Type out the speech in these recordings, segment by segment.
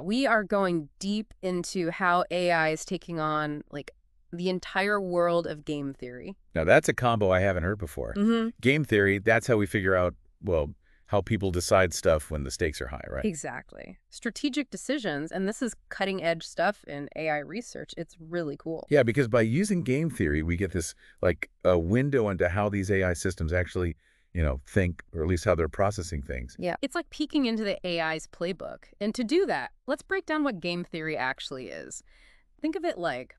We are going deep into how AI is taking on, like, the entire world of game theory. Now, that's a combo I haven't heard before. Mm-hmm. Game theory, that's how we figure out, well, how people decide stuff when the stakes are high, right? Exactly. Strategic decisions, and this is cutting-edge stuff in AI research. It's really cool. Yeah, because by using game theory, we get this, like, a window into how these AI systems actually, think, or at least how they're processing things. Yeah. It's like peeking into the AI's playbook. And to do that, let's break down what game theory actually is. Think of it like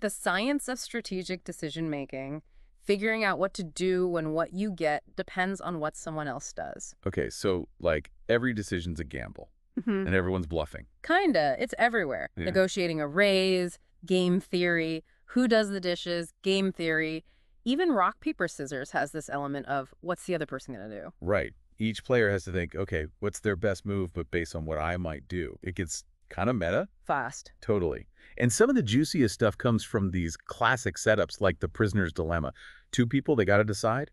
the science of strategic decision-making, figuring out what to do when what you get depends on what someone else does. Okay, so, like, every decision's a gamble, Mm-hmm. and everyone's bluffing. Kinda. It's everywhere. Yeah. Negotiating a raise, game theory, who does the dishes, game theory. Even rock, paper, scissors has this element of what's the other person going to do? Right. Each player has to think, okay, what's their best move, but based on what I might do. It gets kind of meta. Fast. Totally. And some of the juiciest stuff comes from these classic setups like the prisoner's dilemma. Two people, they got to decide,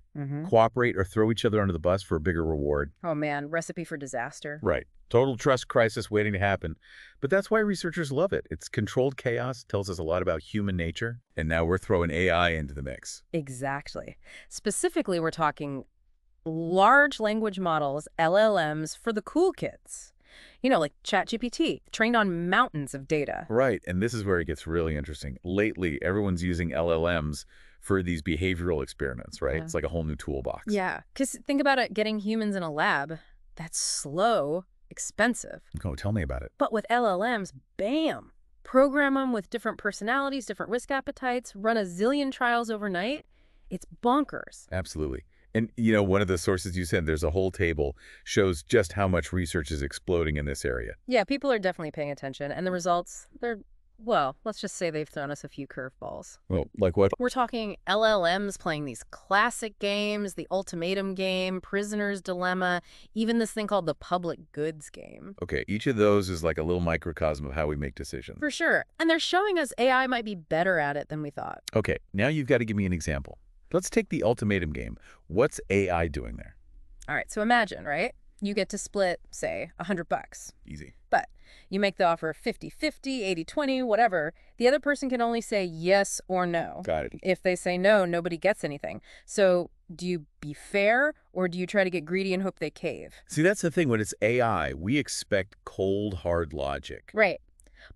cooperate, or throw each other under the bus for a bigger reward. Oh man, recipe for disaster. Right. Total trust crisis waiting to happen. But that's why researchers love it. It's controlled chaos, tells us a lot about human nature, and now we're throwing AI into the mix. Exactly. Specifically, we're talking large language models, LLMs, for the cool kids. Like ChatGPT, trained on mountains of data. Right, and this is where it gets really interesting. Lately, everyone's using LLMs for these behavioral experiments, right? Yeah. It's like a whole new toolbox. Yeah, because think about it, getting humans in a lab, that's slow, expensive. Oh, tell me about it. But with LLMs, bam! Program them with different personalities, different risk appetites, run a zillion trials overnight. It's bonkers. Absolutely. And, one of the sources you said, there's a whole table, shows just how much research is exploding in this area. Yeah, people are definitely paying attention. And the results, well, let's just say they've thrown us a few curveballs. Well, like what? We're talking LLMs playing these classic games, the ultimatum game, prisoner's dilemma, even this thing called the public goods game. Okay, each of those is like a little microcosm of how we make decisions. For sure. And they're showing us AI might be better at it than we thought. Okay, now you've got to give me an example. Let's take the ultimatum game. What's AI doing there? All right, so imagine, right? You get to split, say, $100. Easy. But you make the offer 50-50, 80-20, whatever. The other person can only say yes or no. Got it. If they say no, nobody gets anything. So do you be fair, or do you try to get greedy and hope they cave? See, that's the thing. When it's AI, we expect cold, hard logic. Right.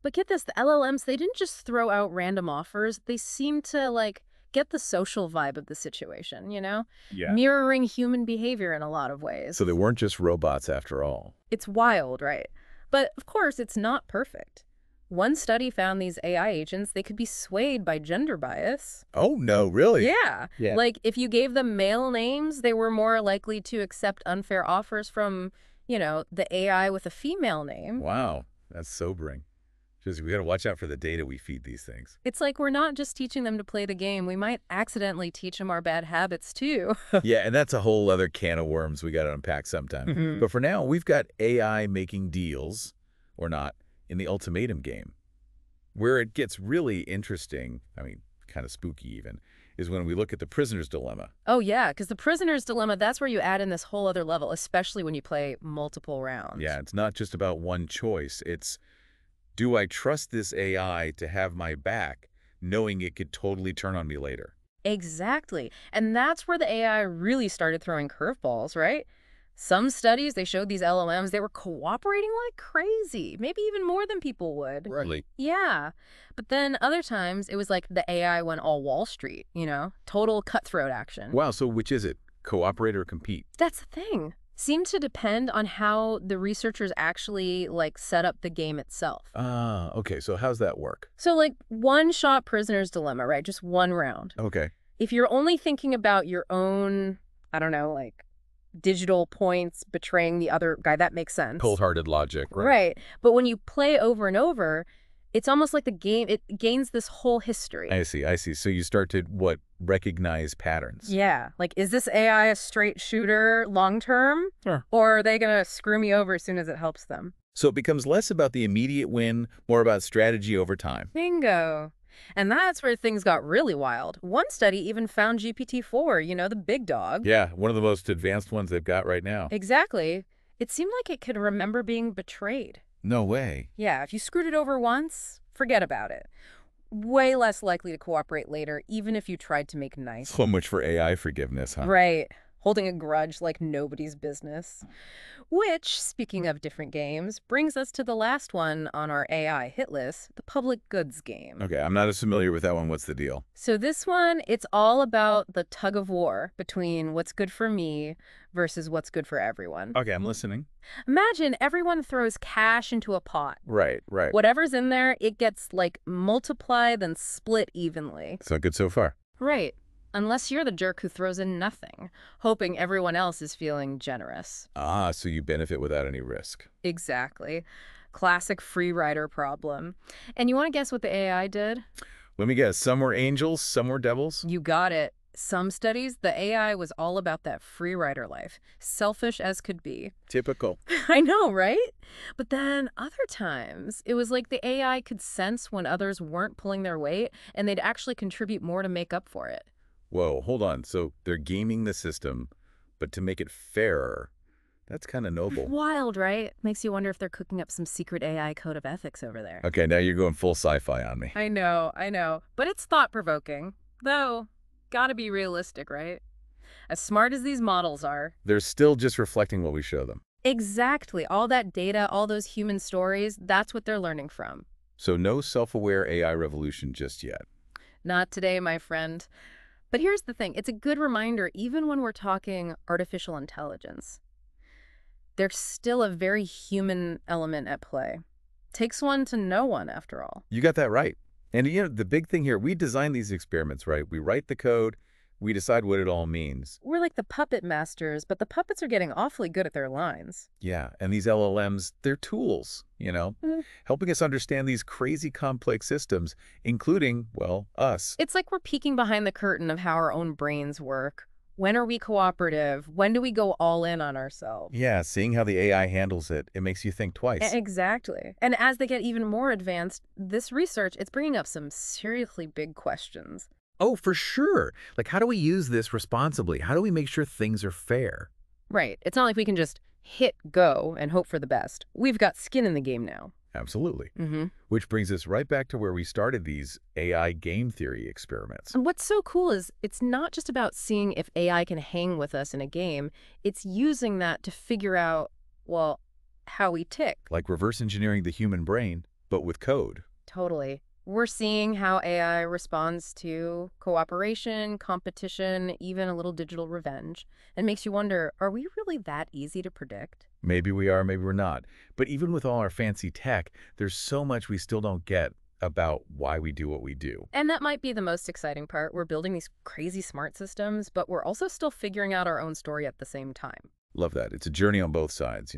But get this, the LLMs, they didn't just throw out random offers. They seem to, get the social vibe of the situation, Yeah. Mirroring human behavior in a lot of ways. So they weren't just robots after all. It's wild, right? But of course, it's not perfect. One study found these AI agents, they could be swayed by gender bias. Oh, no, really? Yeah. Like, if you gave them male names, they were more likely to accept unfair offers from, the AI with a female name. Wow, that's sobering. Just, we got to watch out for the data we feed these things. It's like we're not just teaching them to play the game. We might accidentally teach them our bad habits, too. Yeah, and that's a whole other can of worms we got to unpack sometime. But for now, we've got AI making deals, or not, in the ultimatum game. Where it gets really interesting, kind of spooky even, is when we look at the prisoner's dilemma. Oh, yeah, because the prisoner's dilemma, that's where you add in this whole other level, especially when you play multiple rounds. Yeah, it's not just about one choice. It's, do I trust this AI to have my back, knowing it could totally turn on me later? Exactly. And that's where the AI really started throwing curveballs, right? Some studies, they showed these LLMs, they were cooperating like crazy, maybe even more than people would. Really? Yeah. But then other times, it was like the AI went all Wall Street, total cutthroat action. Wow, so which is it? Cooperate or compete? That's the thing. Seemed to depend on how the researchers actually, set up the game itself. Ah, okay, so how's that work? So, one-shot prisoner's dilemma, right? Just one round. Okay. If you're only thinking about your own, I don't know, digital points betraying the other guy, that makes sense. Cold-hearted logic, right? Right. But when you play over and over, it's almost like the game, it gains this whole history. I see. So you start to, recognize patterns. Yeah. Is this AI a straight shooter long-term? Sure. Or are they going to screw me over as soon as it helps them? So it becomes less about the immediate win, more about strategy over time. Bingo. And that's where things got really wild. One study even found GPT-4, the big dog. Yeah, one of the most advanced ones they've got right now. Exactly. It seemed like it could remember being betrayed. No way. Yeah, if you screwed it over once, forget about it. Way less likely to cooperate later, even if you tried to make nice. So much for AI forgiveness, huh? Right. Holding a grudge like nobody's business. Which, speaking of different games, brings us to the last one on our AI hit list, the public goods game. Okay, I'm not as familiar with that one. What's the deal? So this one, it's all about the tug of war between what's good for me versus what's good for everyone. Okay, I'm listening. Imagine everyone throws cash into a pot. Right, right. Whatever's in there, it gets like multiplied and split evenly. So good so far. Right. Unless you're the jerk who throws in nothing, hoping everyone else is feeling generous. Ah, so you benefit without any risk. Exactly. Classic free rider problem. And you want to guess what the AI did? Let me guess. Some were angels, some were devils? You got it. Some studies, the AI was all about that free rider life. Selfish as could be. Typical. I know, right? But then other times, it was like the AI could sense when others weren't pulling their weight, and they'd actually contribute more to make up for it. Whoa, hold on. So they're gaming the system, but to make it fairer, that's kind of noble. Wild, right? Makes you wonder if they're cooking up some secret AI code of ethics over there. Okay, now you're going full sci-fi on me. I know. But it's thought-provoking. Though, gotta be realistic, right? As smart as these models are. They're still just reflecting what we show them. Exactly. All that data, all those human stories, that's what they're learning from. So no self-aware AI revolution just yet. Not today, my friend. But here's the thing. It's a good reminder, even when we're talking artificial intelligence, there's still a very human element at play. Takes one to know one, after all. You got that right. And the big thing here, we design these experiments, right? We write the code, we decide what it all means. We're like the puppet masters, but the puppets are getting awfully good at their lines. Yeah, and these LLMs, they're tools, helping us understand these crazy complex systems, including, well, us. It's like we're peeking behind the curtain of how our own brains work. When are we cooperative? When do we go all in on ourselves? Yeah, seeing how the AI handles it, it makes you think twice. Exactly. And as they get even more advanced, this research, it's bringing up some seriously big questions. Oh, for sure. Like, how do we use this responsibly? How do we make sure things are fair? Right. It's not like we can just hit go and hope for the best. We've got skin in the game now. Absolutely. Mm-hmm. Which brings us right back to where we started these AI game theory experiments. And what's so cool is it's not just about seeing if AI can hang with us in a game. It's using that to figure out, well, how we tick. Like reverse engineering the human brain, but with code. Totally. We're seeing how AI responds to cooperation, competition, even a little digital revenge. And makes you wonder, are we really that easy to predict? Maybe we are, maybe we're not. But even with all our fancy tech, there's so much we still don't get about why we do what we do. And that might be the most exciting part. We're building these crazy smart systems, but we're also still figuring out our own story at the same time. Love that. It's a journey on both sides,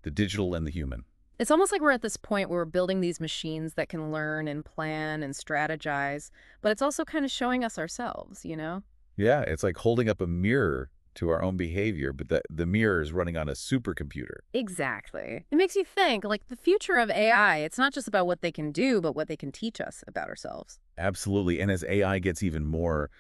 the digital and the human. It's almost like we're at this point where we're building these machines that can learn and plan and strategize, but it's also kind of showing us ourselves, Yeah, it's like holding up a mirror to our own behavior, but the mirror is running on a supercomputer. Exactly. It makes you think, like the future of AI, it's not just about what they can do, but what they can teach us about ourselves. Absolutely. And as AI gets even more,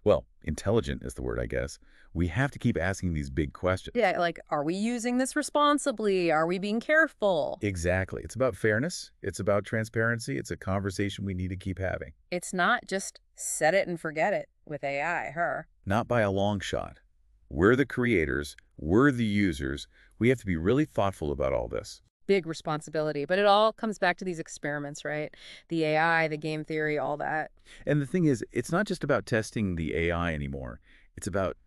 well, intelligent is the word, I guess, we have to keep asking these big questions. Yeah, like, are we using this responsibly? Are we being careful? Exactly. It's about fairness. It's about transparency. It's a conversation we need to keep having. It's not just set it and forget it with AI, her. Not by a long shot. We're the creators. We're the users. We have to be really thoughtful about all this. Big responsibility, but it all comes back to these experiments, right? The AI, the game theory, all that. And the thing is, it's not just about testing the AI anymore. It's about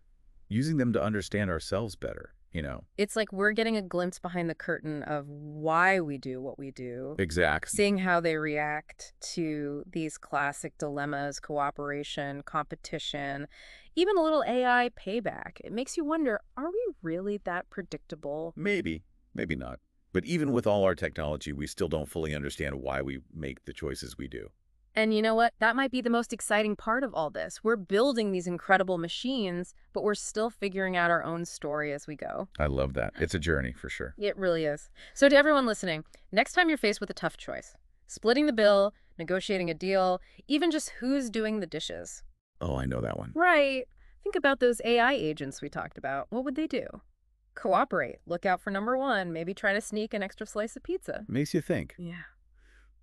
using them to understand ourselves better, It's like we're getting a glimpse behind the curtain of why we do what we do. Exactly. Seeing how they react to these classic dilemmas, cooperation, competition, even a little AI payback. It makes you wonder, are we really that predictable? Maybe, maybe not. But even with all our technology, we still don't fully understand why we make the choices we do. And you know what? That might be the most exciting part of all this. We're building these incredible machines, but we're still figuring out our own story as we go. I love that. It's a journey for sure. It really is. So to everyone listening, next time you're faced with a tough choice, splitting the bill, negotiating a deal, even just who's doing the dishes. Oh, I know that one. Right. Think about those AI agents we talked about. What would they do? Cooperate. Look out for number one. Maybe try to sneak an extra slice of pizza. Makes you think. Yeah.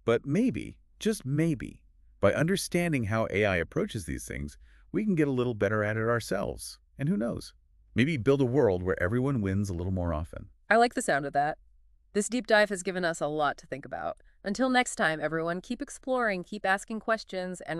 But maybe, just maybe, by understanding how AI approaches these things, we can get a little better at it ourselves. And who knows? Maybe build a world where everyone wins a little more often. I like the sound of that. This deep dive has given us a lot to think about. Until next time, everyone, keep exploring, keep asking questions, and